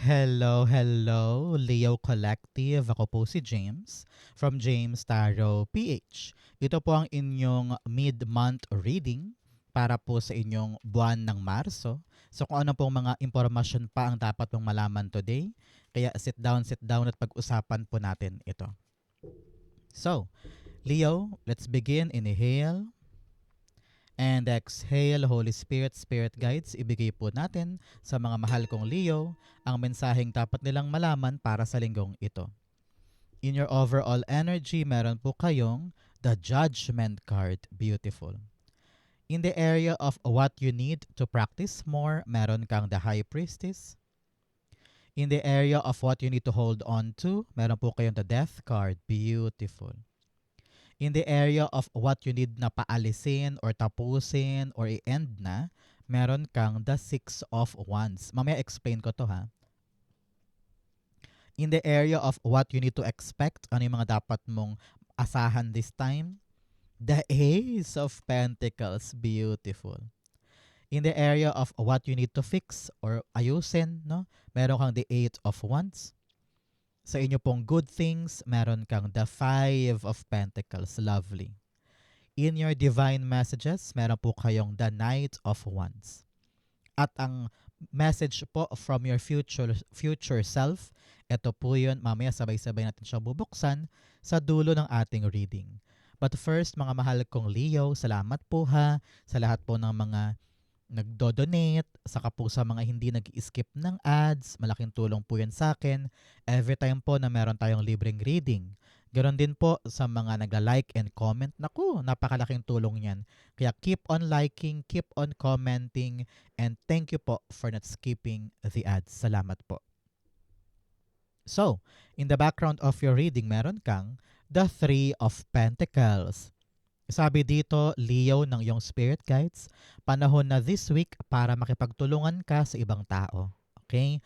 Hello, hello, Leo Collective. Ako po si James from James Tarot PH. Ito po ang inyong mid-month reading para po sa inyong buwan ng Marso. So kung ano pong mga impormasyon pa ang dapat mong malaman today, kaya sit down at pag-usapan po natin ito. So, Leo, let's begin. Inhale and exhale. Holy Spirit, Spirit Guides, ibigay po natin sa mga mahal kong Leo ang mensaheng dapat nilang malaman para sa linggong ito. In your overall energy, meron po kayong the Judgment card. Beautiful. In the area of what you need to practice more, meron kang the High Priestess. In the area of what you need to hold on to, meron po kayong the Death card. Beautiful. In the area of what you need na paalisin or tapusin or i-end na, meron kang the Six of Wands. Mamaya explain ko to ha. In the area of what you need to expect, ano yung mga dapat mong asahan this time, the Ace of Pentacles. Beautiful. In the area of what you need to fix or ayusin, no, meron kang the Eight of Wands. Sa inyo pong good things, meron kang the Five of Pentacles. Lovely. In your divine messages, meron po kayong the Knight of Wands. At ang message po from your future self, ito po yun, mamaya sabay-sabay natin siyang bubuksan sa dulo ng ating reading. But first, mga mahal kong Leo, salamat po ha sa lahat po ng mga nagdo-donate, saka po sa mga hindi nag-skip ng ads, malaking tulong po yan sa akin. Every time po na meron tayong libreng reading. Ganon din po sa mga nagla-like and comment. Naku, napakalaking tulong yan. Kaya keep on liking, keep on commenting, and thank you po for not skipping the ads. Salamat po. So, in the background of your reading, meron kang the Three of Pentacles. Sabi dito, Leo ng iyong spirit guides, panahon na this week para makipagtulungan ka sa ibang tao. Okay?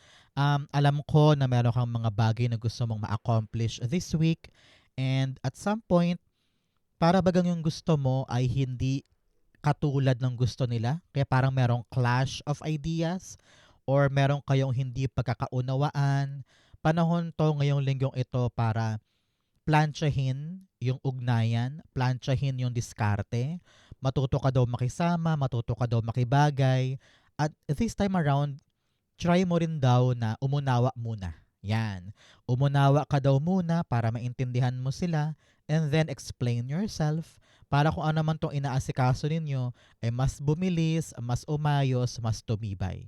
Alam ko na meron kang mga bagay na gusto mong ma-accomplish this week and at some point, para bagang yung gusto mo ay hindi katulad ng gusto nila. Kaya parang merong clash of ideas or merong kayong hindi pagkakaunawaan. Panahon to ngayong linggong ito para plantsahin yung ugnayan, plantsahin yung diskarte, matuto ka daw makisama, matuto ka daw makibagay, at this time around, try mo rin daw na umunawa muna. Yan. Umunawa ka daw muna para maintindihan mo sila and then explain yourself para kung ano man tong inaasikaso ninyo ay mas bumilis, mas umayos, mas tumibay.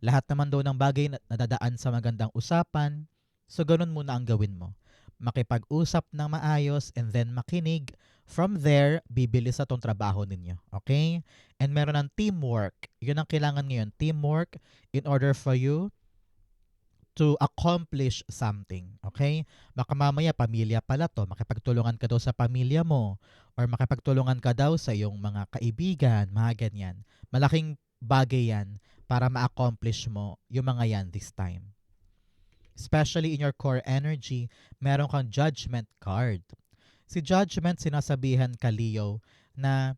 Lahat naman daw ng bagay na nadadaan sa magandang usapan, so ganun muna ang gawin mo. Makipag-usap ng maayos and then makinig. From there, bibilis sa tong trabaho ninyo. Okay? And meron ng teamwork. Yun ang kailangan ngayon. Teamwork in order for you to accomplish something. Okay? Baka mamaya pamilya pala to. Makipagtulungan ka daw sa pamilya mo or makipagtulungan ka daw sa iyong mga kaibigan, mga ganyan. Malaking bagay yan para ma-accomplish mo yung mga yan this time. Especially in your core energy, meron kang judgment card. Si judgment, sinasabihan ka, Leo, na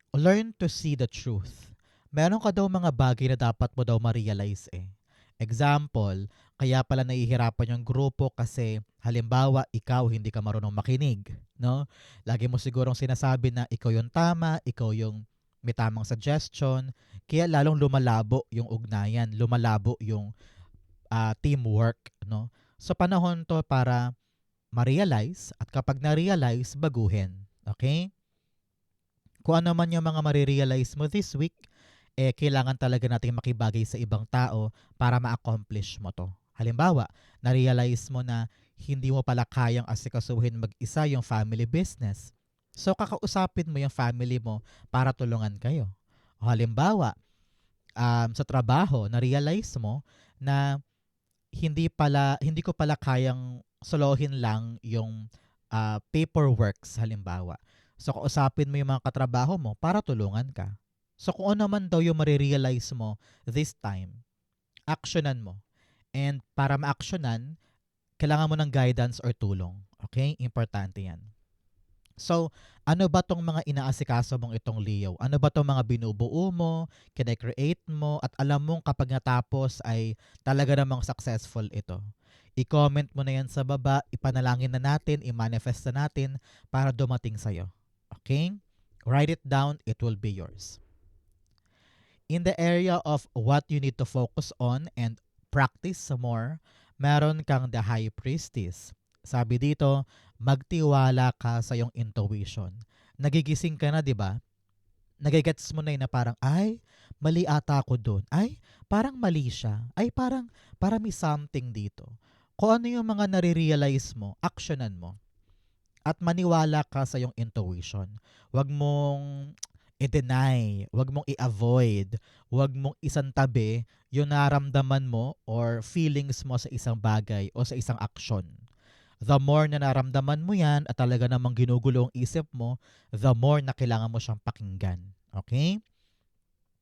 learn to see the truth. Meron ka daw mga bagay na dapat mo daw ma-realize eh. Example, kaya pala nahihirapan yung grupo kasi halimbawa ikaw hindi ka marunong makinig, no? Lagi mo sigurong sinasabi na ikaw yung tama, ikaw yung may tamang suggestion, kaya lalong lumalabo yung ugnayan, lumalabo yung teamwork, no? So panahon to para ma-realize at kapag na-realize, baguhin. Okay? Kung ano man yung mga ma-realize mo this week, kailangan talaga natin makibagay sa ibang tao para ma-accomplish mo to. Halimbawa, na-realize mo na hindi mo pala kayang asikasuhin mag-isa yung family business. So, kakausapin mo yung family mo para tulungan kayo. O halimbawa, sa trabaho, na-realize mo na hindi ko pala kayang solohin lang yung paperworks halimbawa. So kausapin mo yung mga katrabaho mo para tulungan ka. So kung ano man daw yung marirealize mo this time, actionan mo. And para ma-actionan, kailangan mo ng guidance or tulong. Okay? Importante yan. So, ano ba tong mga inaasikaso mong itong Leo? Ano ba tong mga binubuo mo, kine-create mo, at alam mong kapag natapos ay talaga namang successful ito? I-comment mo na yan sa baba, ipanalangin na natin, i-manifest na natin para dumating sa'yo. Okay? Write it down, it will be yours. In the area of what you need to focus on and practice some more, meron kang the High Priestess. Sabi dito, magtiwala ka sa iyong intuition. Nagigising ka na, di ba? Nagigets mo na yun na parang, ay, mali ata ako doon. Ay, parang mali siya. Ay, parang may something dito. Kung ano yung mga nare-realize mo, actionan mo. At maniwala ka sa iyong intuition. Huwag mong i-deny, huwag mong i-avoid, huwag mong isantabi yung naramdaman mo or feelings mo sa isang bagay o sa isang aksyon. The more na naramdaman mo yan at talaga namang ginugulo ang isip mo, the more na kailangan mo siyang pakinggan. Okay?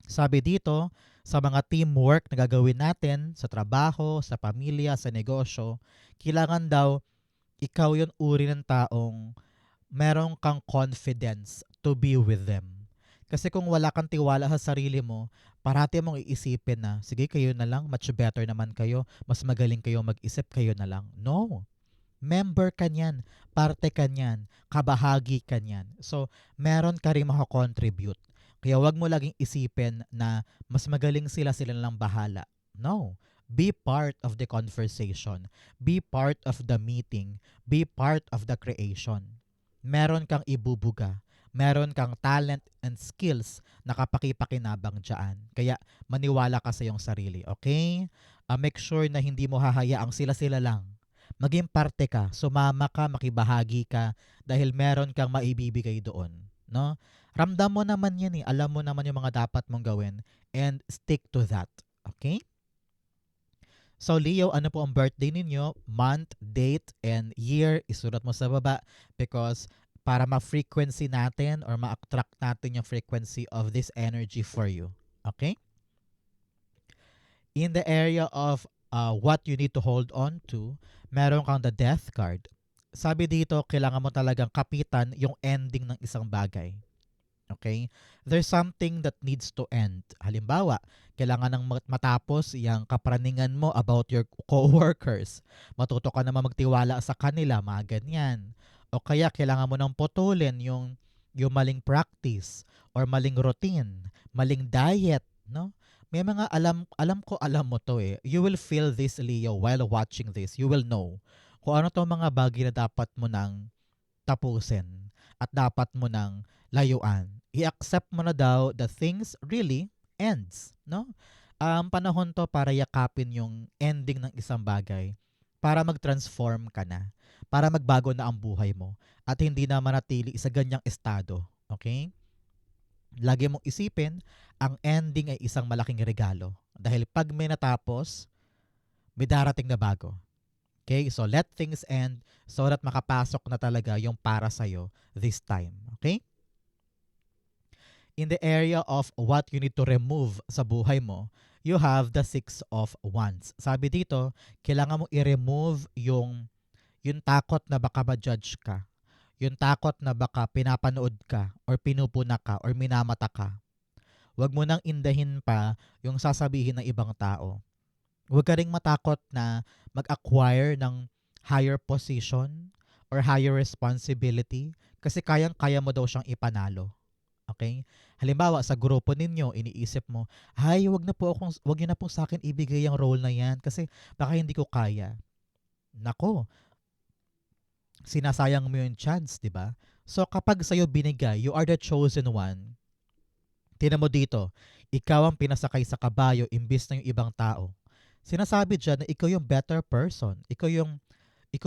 Sabi dito, sa mga teamwork na gagawin natin sa trabaho, sa pamilya, sa negosyo, kailangan daw ikaw yung uri ng taong meron kang confidence to be with them. Kasi kung wala kang tiwala sa sarili mo, parati mong iisipin na, sige kayo na lang, much better naman kayo, mas magaling kayo mag-isip, kayo na lang. No. Member ka niyan, parte ka niyan, kabahagi ka niyan. So, meron ka rin makakontribute. Kaya wag mo laging isipin na mas magaling sila, sila na lang bahala. No. Be part of the conversation. Be part of the meeting. Be part of the creation. Meron kang ibubuga. Meron kang talent and skills na kapakipakinabang dyan. Kaya maniwala ka sa iyong sarili, okay? Make sure na hindi mo hahayaang sila-sila lang. Maging parte ka, sumama ka, makibahagi ka dahil meron kang maibibigay doon, no? Ramdam mo naman 'yan eh, alam mo naman yung mga dapat mong gawin and stick to that. Okay? So Leo, ano po ang birthday ninyo? Month, date, and year, isulat mo sa baba because para ma-frequency natin or ma-attract natin yung frequency of this energy for you. Okay? In the area of what you need to hold on to, meron kang the death card. Sabi dito, kailangan mo talagang kapitan yung ending ng isang bagay. Okay? There's something that needs to end. Halimbawa, kailangan ng matapos yung kapraningan mo about your co-workers. Matuto ka naman magtiwala sa kanila, mga ganyan. O kaya kailangan mo nang putulin yung maling practice or maling routine, maling diet, no? May mga alam mo to eh. You will feel this, Leo, while watching this. You will know kung ano to mga bagay na dapat mo nang tapusin at dapat mo nang layuan. I-accept mo na daw the things really ends, no? Panahon to para yakapin yung ending ng isang bagay para mag-transform ka na, para magbago na ang buhay mo at hindi na manatili sa ganyang estado. Okay? Lagi mong isipin, ang ending ay isang malaking regalo. Dahil pag may natapos, may darating na bago. Okay? So let things end so that makapasok na talaga yung para sa'yo this time. Okay? In the area of what you need to remove sa buhay mo, you have the Six of Wands. Sabi dito, kailangan mo i-remove yung takot na baka ma-judge ka. Yung takot na baka pinapanood ka or pinupuna ka or minamata ka. Huwag mo nang indahin pa yung sasabihin ng ibang tao. Huwag ka ring matakot na mag-acquire ng higher position or higher responsibility kasi kayang-kaya mo daw siyang ipanalo. Okay? Halimbawa, sa grupo ninyo, iniisip mo, ay, wag niyo na po sa akin ibigay ang role na yan kasi baka hindi ko kaya. Nako, sinasayang mo yung chance, di ba? So, kapag sa'yo binigay, you are the chosen one. Tingnan mo dito, ikaw ang pinasakay sa kabayo imbis na yung ibang tao. Sinasabi dyan na ikaw yung better person. Ikaw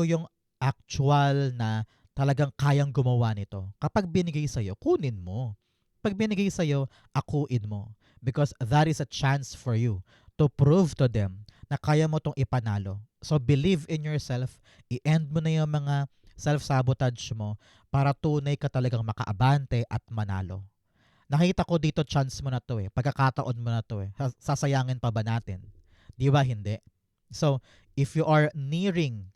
yung actual na talagang kayang gumawa nito. Kapag binigay sa'yo, kunin mo. Pag binigay sa'yo, akuin mo. Because that is a chance for you to prove to them na kaya mo tong ipanalo. So believe in yourself. I-end mo na yung mga self-sabotage mo para tunay ka talagang makaabante at manalo. Nakita ko dito chance mo na to eh. Pagkakataon mo na to eh. Sasayangin pa ba natin? Di ba hindi? So, if you are nearing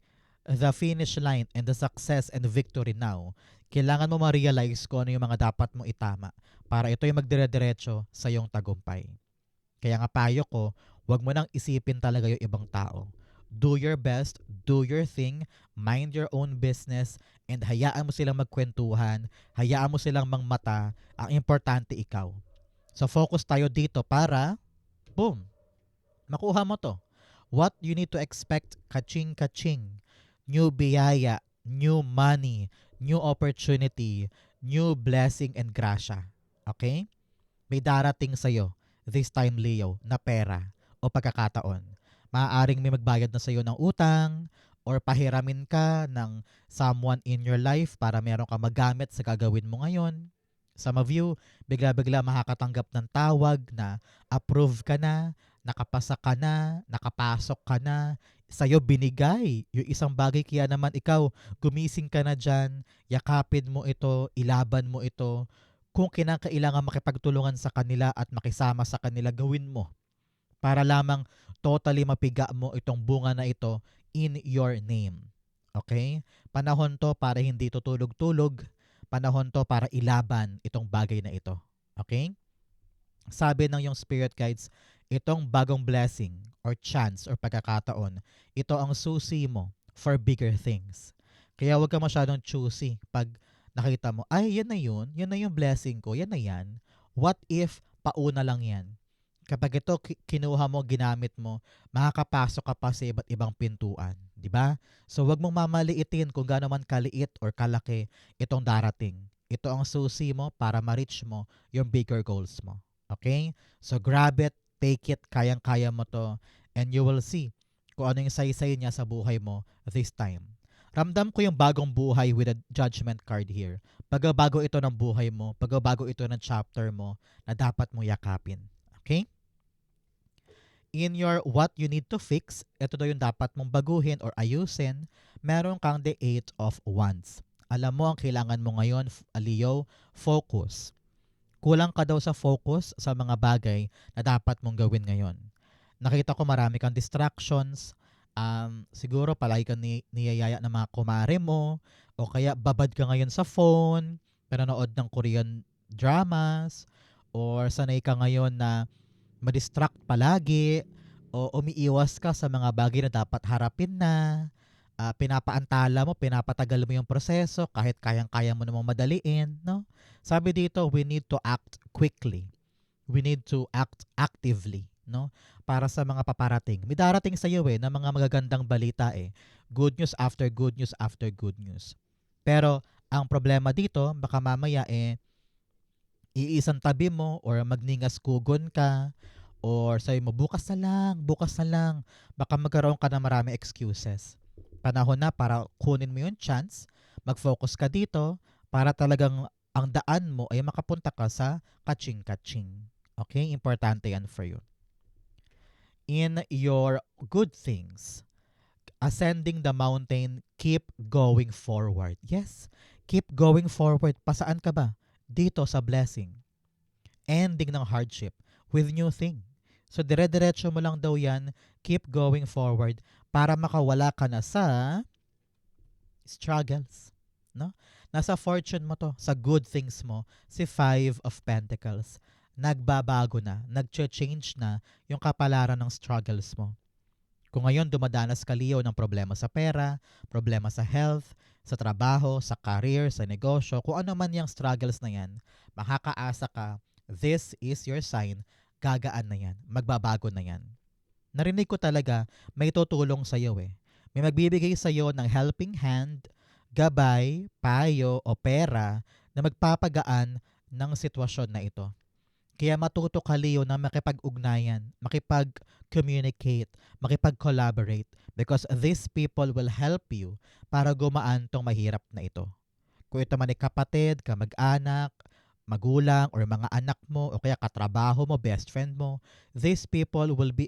the finish line and the success and victory now, kailangan mo ma-realize kung ano yung mga dapat mong itama para ito yung magdire-diretso sa iyong tagumpay. Kaya nga payo ko, wag mo nang isipin talaga yung ibang tao. Do your best, do your thing, mind your own business, and hayaan mo silang magkwentuhan, hayaan mo silang mangmata, ang importante ikaw. So focus tayo dito para, boom, makuha mo to. What you need to expect, kaching-kaching. New biyaya, new money, new opportunity, new blessing and grasya. Okay? May darating sa'yo, this time Leo, na pera o pagkakataon. Maaaring may magbayad na sa'yo ng utang or pahiramin ka ng someone in your life para meron ka magamit sa gagawin mo ngayon. Some of you, bigla-bigla makakatanggap ng tawag na approve ka na, nakapasa ka na, nakapasok ka na, sa'yo binigay yung isang bagay, kaya naman ikaw, gumising ka na dyan, yakapin mo ito, ilaban mo ito. Kung kinakailangan makipagtulungan sa kanila at makisama sa kanila, gawin mo. Para lamang totally mapiga mo itong bunga na ito in your name. Okay? Panahon to para hindi tutulog-tulog. Panahon to para ilaban itong bagay na ito. Okay? Sabi ng yung spirit guides, itong bagong blessing or chance or pagkakataon, ito ang susi mo for bigger things. Kaya huwag ka masyadong choosy pag nakita mo, ay yan na yung blessing ko, yan na yan. What if pauna lang yan? Kapag ito kinuha mo, ginamit mo, makakapasok ka pa sa iba't ibang pintuan. Di ba? So wag mong mamaliitin kung gaano man kaliit or kalaki itong darating. Ito ang susi mo para ma-reach mo yung bigger goals mo. Okay? So grab it, take it, kayang-kaya mo to, and you will see kung ano yung saysay niya sa buhay mo this time. Ramdam ko yung bagong buhay with a judgment card here. Pagbabago ito ng buhay mo, pagbabago ito ng chapter mo na dapat mo yakapin. Okay? In your what you need to fix, ito daw yung dapat mong baguhin or ayusin, meron kang the 8 of Wands. Alam mo, ang kailangan mo ngayon, Leo, focus. Kulang ka daw sa focus sa mga bagay na dapat mong gawin ngayon. Nakita ko marami kang distractions, siguro palagi kang niyayaya ng mga kumare mo, o kaya babad ka ngayon sa phone, panonood ng Korean dramas, or sanay ka ngayon na ma-distract palagi, o umiiwas ka sa mga bagay na dapat harapin na, pinapaantala mo, pinapatagal mo yung proseso kahit kayang-kaya mo namang madaliin, no? Sabi dito, we need to act quickly. We need to act actively, no? Para sa mga paparating. May darating sa iyo na mga magagandang balita Good news after good news after good news. Pero ang problema dito, baka mamaya iisang tabi mo or magningas kugon ka or sabi mo bukas na lang. Baka magkaroon ka ng marami excuses. Panahon na para kunin mo yung chance, mag-focus ka dito para talagang ang daan mo ay makapunta ka sa kaching-kaching. Okay? Importante yan for you. In your good things, ascending the mountain, keep going forward. Yes, keep going forward. Pasaan ka ba? Dito sa blessing. Ending ng hardship with new thing. So dire-diretso mo lang daw yan, keep going forward para makawala ka na sa struggles. No? Nasa fortune mo to, sa good things mo, si 5 of Pentacles. Nagbabago na, nag-change na yung kapalaran ng struggles mo. Kung ngayon dumadanas ka, Leo, ng problema sa pera, problema sa health, sa trabaho, sa career, sa negosyo, kung ano man yung struggles na yan, makakaasa ka, this is your sign, gagaan na yan, magbabago na yan. Narinig ko talaga, may tutulong sa iyo May magbibigay sa iyo ng helping hand, gabay, payo o pera na magpapagaan ng sitwasyon na ito. Kaya matuto ka, Leo, na makipag-ugnayan, makipag-communicate, makipag-collaborate because these people will help you para gumaan tong mahirap na ito. Kung ito man ay kapatid, kamag-anak, magulang, or mga anak mo, o kaya katrabaho mo, best friend mo, these people will be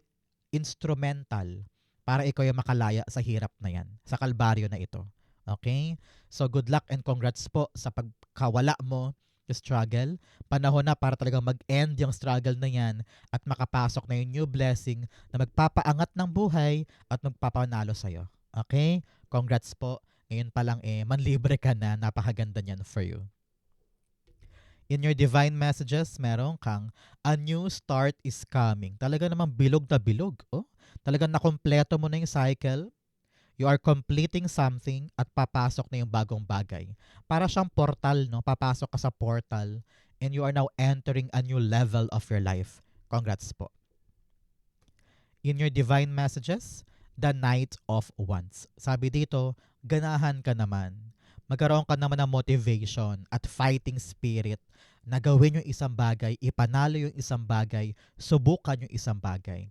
instrumental para ikaw yung makalaya sa hirap na yan, sa kalbaryo na ito. Okay? So good luck and congrats po sa pagkawala mo struggle. Panahon na para talagang mag-end yung struggle na yan at makapasok na yung new blessing na magpapaangat ng buhay at magpapanalo sa'yo. Okay? Congrats po. Ngayon pa lang manlibre ka na. Napakaganda niyan for you. In your divine messages, meron kang a new start is coming. Talaga namang bilog na bilog. Oh, talagang nakompleto mo na yung cycle. You are completing something at papasok na yung bagong bagay. Para siyang portal, no? Papasok ka sa portal and you are now entering a new level of your life. Congrats po. In your divine messages, the Knight of Wands. Sabi dito, ganahan ka naman. Magkaroon ka naman ng motivation at fighting spirit na gawin yung isang bagay, ipanalo yung isang bagay, subukan yung isang bagay.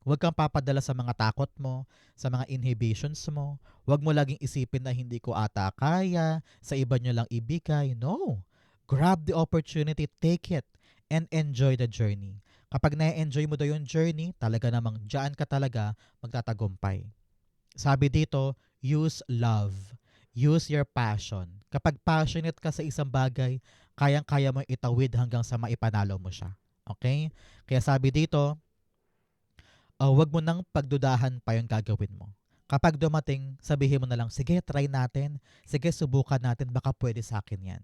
Huwag kang papadala sa mga takot mo, sa mga inhibitions mo. Huwag mo laging isipin na hindi ko ata kaya, sa iba nyo lang ibigay. No. Grab the opportunity, take it, and enjoy the journey. Kapag na-enjoy mo daw yung journey, talaga namang dyan ka talaga magtatagumpay. Sabi dito, use love. Use your passion. Kapag passionate ka sa isang bagay, kayang-kaya mo itawid hanggang sa maipanalo mo siya. Okay? Kaya sabi dito, wag mo nang pagdudahan pa yung gagawin mo. Kapag dumating, sabihin mo na lang, sige, try natin. Sige, subukan natin. Baka pwede sa akin yan.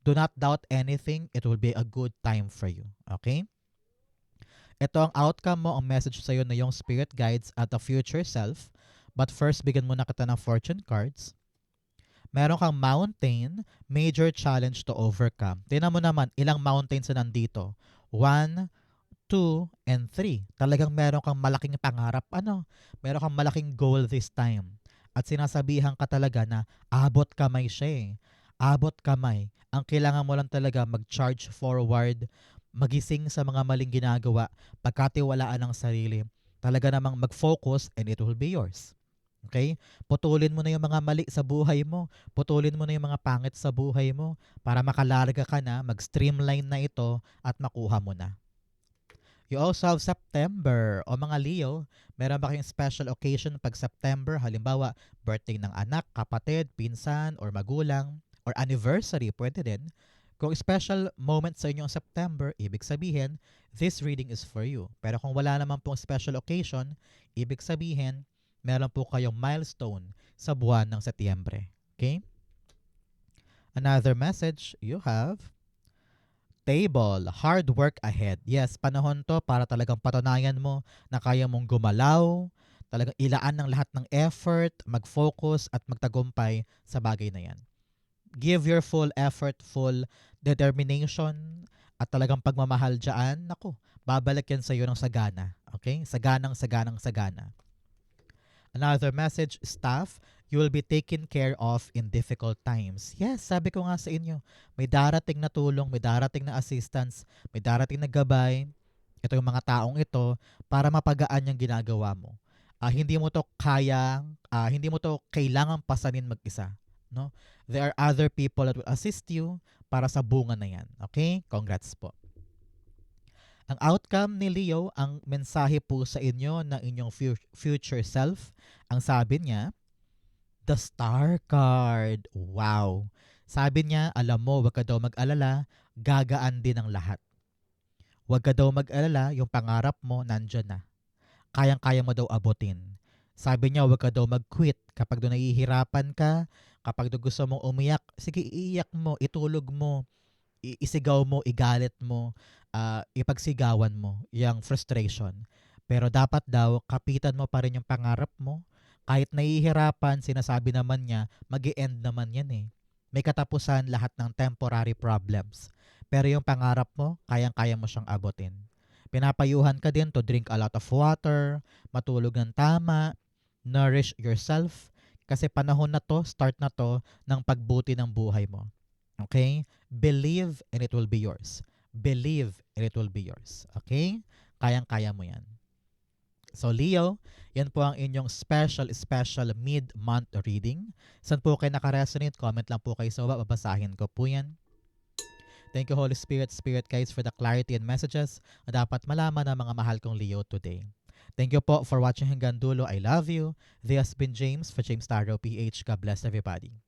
Do not doubt anything. It will be a good time for you. Okay? Ito ang outcome mo, ang message sa'yo na yung spirit guides at the future self. But first, bigyan muna kita ng fortune cards. Meron kang mountain, major challenge to overcome. Tingnan mo naman, ilang mountains na nandito. 1, 2, and 3. Talagang meron kang malaking pangarap. Meron kang malaking goal this time. At sinasabihan ka talaga na abot kamay siya eh. Abot kamay. Ang kailangan mo lang talaga mag-charge forward, magising sa mga maling ginagawa, pagkatiwalaan ng sarili. Talaga namang mag-focus and it will be yours. Okay? Putulin mo na yung mga mali sa buhay mo. Putulin mo na yung mga pangit sa buhay mo para makalarga ka na, mag-streamline na ito at makuha mo na. You also have September. O mga Leo, meron ba kayong special occasion pag September? Halimbawa, birthday ng anak, kapatid, pinsan, or magulang, or anniversary, pwede din. Kung special moment sa inyong September, ibig sabihin, this reading is for you. Pero kung wala naman pong special occasion, ibig sabihin, meron po kayong milestone sa buwan ng Setyembre. Okay? Another message you have, Table, hard work ahead. Yes, panahon to para talagang patunayan mo na kaya mong gumalaw, talagang ilaan ng lahat ng effort, mag-focus at magtagumpay sa bagay na yan. Give your full effort, full determination, at talagang pagmamahal dyan, naku, babalik yan sa iyo ng sagana. Okay? Saganang. Another message, staff, you will be taken care of in difficult times. Yes, sabi ko nga sa inyo, may darating na tulong, may darating na assistance, may darating na gabay. Ito yung mga taong ito para mapagaan yung ginagawa mo. Hindi mo to hindi mo to kailangang pasanin mag-isa. No? There are other people that will assist you para sa bunga na yan. Okay? Congrats po. Ang outcome ni Leo, ang mensahe po sa inyo ng inyong future self, ang sabi niya, the Star card. Wow! Sabi niya, alam mo, wag ka daw mag-alala, gagaan din ang lahat. Wag ka daw mag-alala, yung pangarap mo, nandyan na. Kayang-kaya mo daw abutin. Sabi niya, wag ka daw mag-quit. Kapag doon nahihirapan ka, kapag doon gusto mong umiyak, sige, iiyak mo, itulog mo, isigaw mo, igalit mo, ipagsigawan mo yung frustration. Pero dapat daw, kapitan mo pa rin yung pangarap mo. Kahit nahihirapan, sinasabi naman niya, mag-i-end naman yan eh. May katapusan lahat ng temporary problems. Pero yung pangarap mo, kayang-kaya mo siyang abutin. Pinapayuhan ka din to drink a lot of water, matulog ng tama, nourish yourself, kasi panahon na to, start na to, ng pagbuti ng buhay mo. Okay? Believe and it will be yours. Believe and it will be yours. Okay? Kayang-kaya mo yan. So Leo, yan po ang inyong special mid-month reading. Saan po kayo nakaresonate? Comment lang po kayo sa baba. Babasahin ko po yan. Thank you Holy Spirit, Spirit guides for the clarity and messages na dapat malaman ng mga mahal kong Leo today. Thank you po for watching hanggang dulo. I love you. This has been James for James Taro PH. God bless everybody.